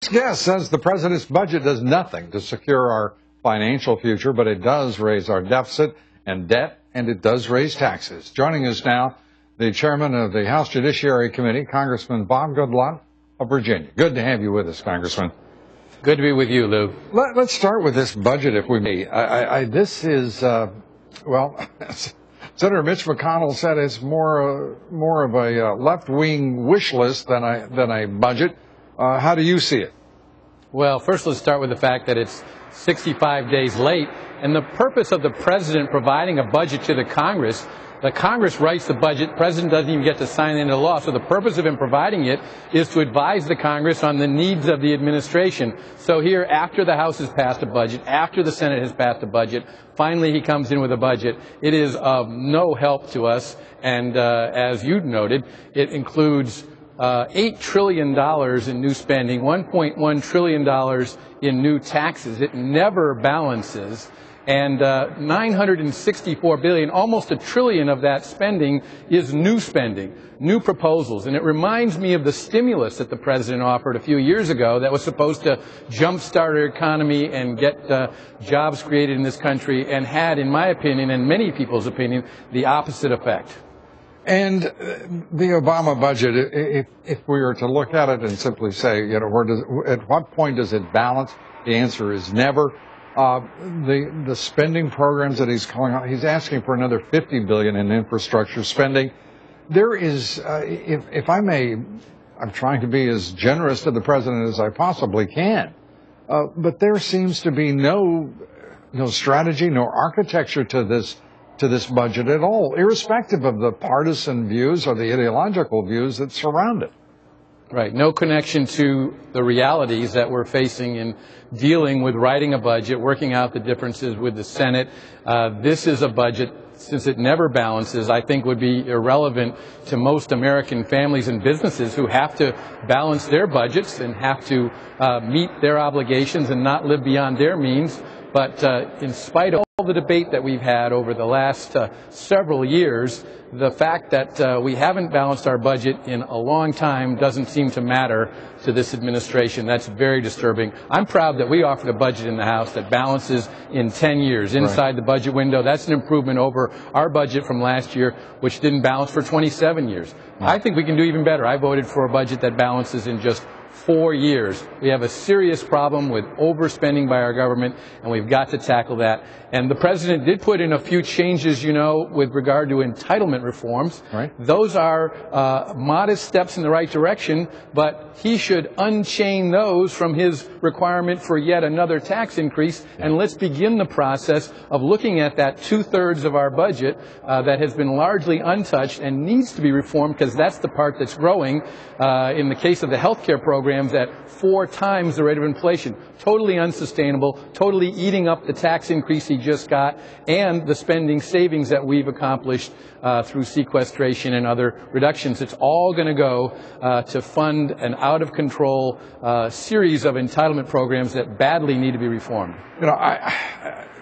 This guest says the president's budget does nothing to secure our financial future, but it does raise our deficit and debt, and it does raise taxes. Joining us now, the chairman of the House Judiciary Committee, Congressman Bob Goodlatte of Virginia. Good to have you with us, Congressman. Good to be with you, Lou. Let's start with this budget, if we may. This is, well, Senator Mitch McConnell said it's more of a left-wing wish list than a budget. How do you see it? Well, first let's start with the fact that it's 65 days late, and the purpose of the president providing a budget to the Congress writes the budget, the president doesn't even get to sign it into law, so the purpose of him providing it is to advise the Congress on the needs of the administration. So here, after the House has passed a budget, after the Senate has passed a budget, finally he comes in with a budget. It is of no help to us, and as you noted, it includes $8 trillion in new spending, $1.1 trillion in new taxes. It never balances. And $964 billion, almost $1 trillion of that spending is new spending, new proposals. And it reminds me of the stimulus that the president offered a few years ago that was supposed to jumpstart our economy and get jobs created in this country, and had, in my opinion and many people's opinion, the opposite effect. And the Obama budget, if we were to look at it and simply say, you know, at what point does it balance? The answer is never. The spending programs that he's calling out, he's asking for another $50 billion in infrastructure spending. There is, if I may, I'm trying to be as generous to the president as I possibly can, but there seems to be no strategy, no architecture to this budget at all, irrespective of the partisan views or the ideological views that surround it. Right. No connection to the realities that we're facing in dealing with writing a budget, working out the differences with the Senate. This is a budget, since it never balances, I think would be irrelevant to most American families and businesses who have to balance their budgets and have to meet their obligations and not live beyond their means. But in spite of all the debate that we've had over the last several years, the fact that we haven't balanced our budget in a long time doesn't seem to matter to this administration. That's very disturbing. I'm proud that we offered a budget in the House that balances in 10 years inside the budget window. That's an improvement over our budget from last year, which didn't balance for 27 years. I think we can do even better. I voted for a budget that balances in just 4 years. We have a serious problem with overspending by our government, and we've got to tackle that. And the president did put in a few changes, you know, with regard to entitlement reforms. Right. Those are modest steps in the right direction, but he should unchain those from his requirement for yet another tax increase. And let's begin the process of looking at that 2/3 of our budget that has been largely untouched and needs to be reformed, because that's the part that's growing. In the case of the health care programs, at 4 times the rate of inflation. Totally unsustainable, totally eating up the tax increase he just got and the spending savings that we've accomplished through sequestration and other reductions. It's all going to go to fund an out-of-control series of entitlement programs that badly need to be reformed. You know,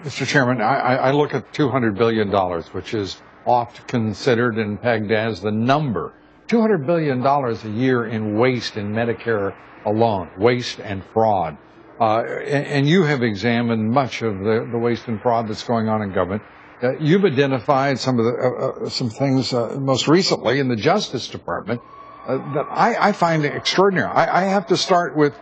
Mr. Chairman, I look at $200 billion, which is oft considered and pegged as the number. $200 billion a year in waste in Medicare alone, waste and fraud. And you have examined much of the waste and fraud that's going on in government. You've identified some of some things most recently in the Justice Department that I find extraordinary. I have to start with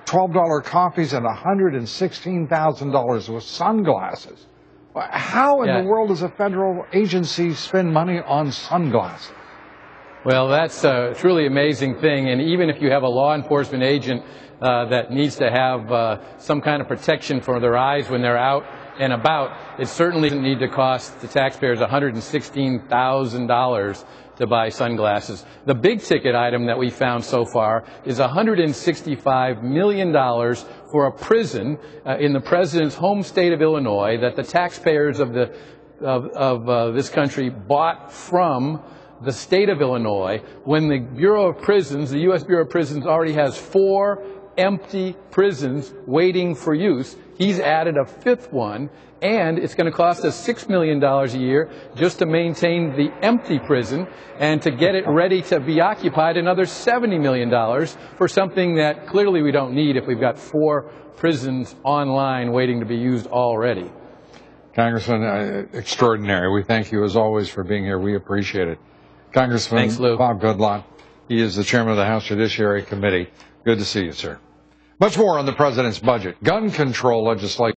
$12 coffees and $116,000 with sunglasses. How in the world does a federal agency spend money on sunglasses? Well, that's a truly amazing thing, and even if you have a law enforcement agent that needs to have some kind of protection for their eyes when they're out and about, it certainly doesn't need to cost the taxpayers $116,000 to buy sunglasses. The big ticket item that we found so far is $165 million for a prison in the president's home state of Illinois that the taxpayers of this country bought from the state of Illinois, when the Bureau of Prisons, the U.S. Bureau of Prisons, already has 4 empty prisons waiting for use. He's added a fifth one, and it's going to cost us $6 million a year just to maintain the empty prison, and to get it ready to be occupied, another $70 million for something that clearly we don't need if we've got 4 prisons online waiting to be used already. Congressman, extraordinary. We thank you as always for being here. We appreciate it. Congressman Thanks, Lou. Bob Goodlatte, he is the chairman of the House Judiciary Committee. Good to see you, sir. Much more on the president's budget. Gun control legislation.